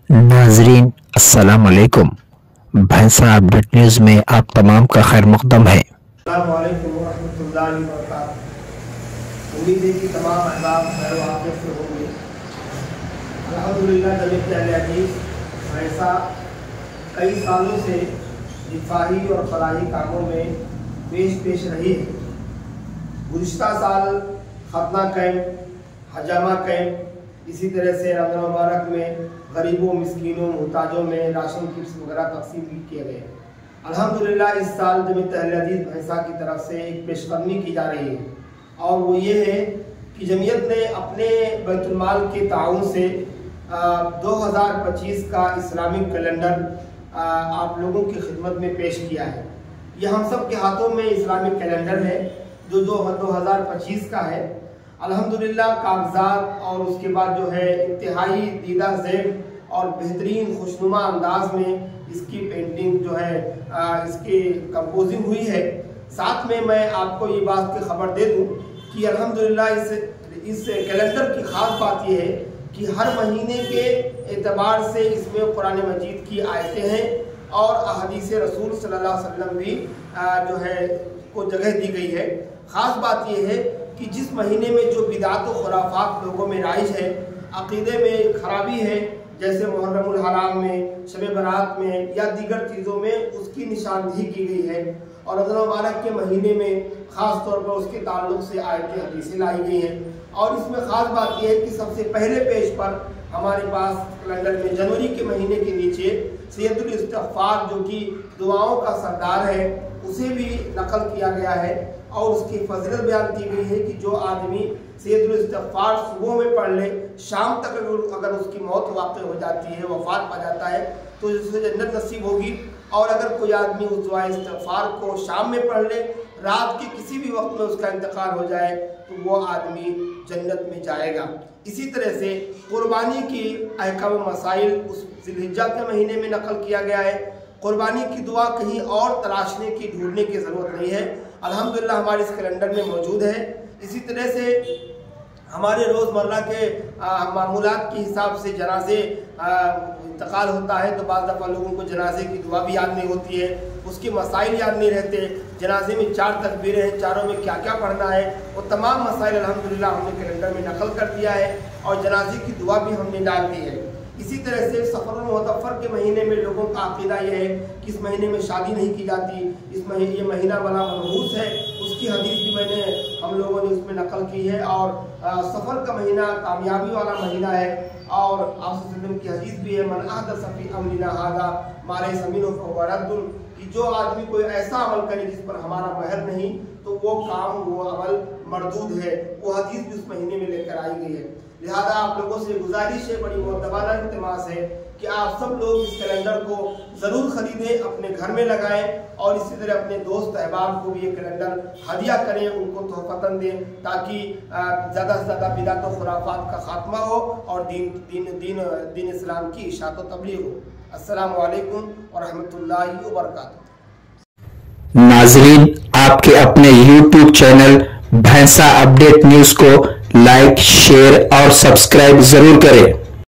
नाजरीन अस्सलाम वालेकुम। भैंसा अपडेट न्यूज़ में आप तमाम का खैर मक़दम है। अस्सलामु अलैकुम व रहमतुल्लाहि व बरकातहू। उम्मीद है कि तमाम अहबाब खैर व आफियत से होंगे। अल्हम्दुलिल्लाह जमीयत अहले हदीस भैंसा कई सालों से दिफाही और फलाही कामों में पेश रही है। गुज़िश्ता साल खतना कैंप, हजामा कैंप, इसी तरह से रमज़ान मुबारक में गरीबों, मिस्कीनों, मुहताजों में राशन किट्स वगैरह तकसीम भी किए गए। अल्हम्दुलिल्लाह इस साल जमीयत अहले हदीस भैंसा की तरफ से एक पेशकदमी की जा रही है और वो ये है कि जमीयत ने अपने बैतुल माल के ताउन से 2025 का इस्लामिक कैलेंडर आप लोगों की खिदमत में पेश किया है। ये हम सब के हाथों में इस्लामिक कैलेंडर है जो 2025 का है। अल्हम्दुलिल्लाह कागजात और उसके बाद जो है इंतहाई दीदा ज़ेब और बेहतरीन खुशनुमा अंदाज में इसकी पेंटिंग जो है इसकी कंपोजिंग हुई है। साथ में मैं आपको ये बात की खबर दे दूं कि अल्हम्दुलिल्लाह इस कैलेंडर की ख़ास बात ये है कि हर महीने के एतबार से इसमें कुरान मजीद की आयतें हैं और अहदीस रसूल सल्लल्लाहु अलैहि वसल्लम भी जो है को जगह दी गई है। ख़ास बात यह है कि जिस महीने में जो बिदात व खुराफात लोगों में राइज है, अक़ीदे में खराबी है, जैसे मुहर्रमुल हराम में, शब बरात में या दीगर चीज़ों में उसकी निशानदेही की गई है और रमज़ान मुबारक के महीने में ख़ास तौर पर उसके ताल्लुक़ से आयतें हदीसें लाई गई हैं। और इसमें ख़ास बात यह है कि सबसे पहले पेज पर हमारे पास कैलेंडर में जनवरी के महीने के नीचे सैयदुल इस्तिग़फ़ार जो कि दुआओं का सरदार है उसे भी नकल किया गया है और उसकी फजीलत बयान की गई है कि जो आदमी सैयदुल इस्तिग़फ़ार सुबह में पढ़ ले, शाम तक अगर उसकी मौत वाक़ई हो जाती है, वफ़ात पा जाता है, तो उसे जन्नत नसीब होगी। और अगर कोई आदमी उस दुआ इस्तिग़फ़ार को शाम में पढ़ ले, रात के किसी भी वक्त में उसका इंतकाल हो जाए तो वो आदमी जन्नत में जाएगा। इसी तरह से कुर्बानी की अहकाम मसाइल उस ज़िलहिज्जा के महीने में नकल किया गया है। कुर्बानी की दुआ कहीं और तलाशने की, ढूंढने की ज़रूरत नहीं है, अल्हम्दुलिल्लाह हमारे इस कैलेंडर में मौजूद है। इसी तरह से हमारे रोज़मर्रा के मामूलात के हिसाब से जनाजे इंतकाल होता है तो बाज़ दफ़ा लोगों को जनाजे की दुआ भी याद नहीं होती है, उसके मसाइल याद नहीं रहते। जनाजे में 4 तकबीरें हैं, चारों में क्या क्या पढ़ना है, वो तमाम मसाइल अल्हम्दुलिल्लाह हमने कैलेंडर में नकल कर दिया है और जनाजे की दुआ भी हमने डाल दी है। इसी तरह से सफ़रुल मुअत्तफ़र के महीने में लोगों का अक़ीदा यह है कि इस महीने में शादी नहीं की जाती, ये महीना बड़ा मनहूस है, उसकी हदीस भी हम लोगों ने उसमें नकल की है। और सफ़र का महीना कामयाबी वाला महीना है और आप वसल्लम की हदीस भी है, मन अहदस फ़ी अम्रिना हाज़ा मा लैसा मिन्हु फ़हुव रद्दुन, कि जो आदमी कोई ऐसा अमल करे जिस पर हमारा महर नहीं तो वो काम, वो अमल मरदूद है। वो हदीस भी उस महीने में लेकर आई गई है। लिहाजा आप लोगों से गुजारिश है, बड़ी मुअद्दबाना इल्तिमास है कि आप सब लोग इस कैलेंडर को ज़रूर ख़रीदें, अपने घर में लगाएं और इसी तरह अपने दोस्त अहबाब को भी ये कैलेंडर हदिया करें, उनको तोहफ़तन दें, ताकि ज़्यादा से ज़्यादा बिदात व खुराफात का ख़ात्मा हो और दीन इस्लाम की इशाअत व तबलीग हो। अस्सलामु अलैकुम व रहमतुल्लाहि व बरकातहू। नाजरीन, आपके अपने YouTube चैनल भैंसा अपडेट न्यूज़ को लाइक, शेयर और सब्सक्राइब ज़रूर करें।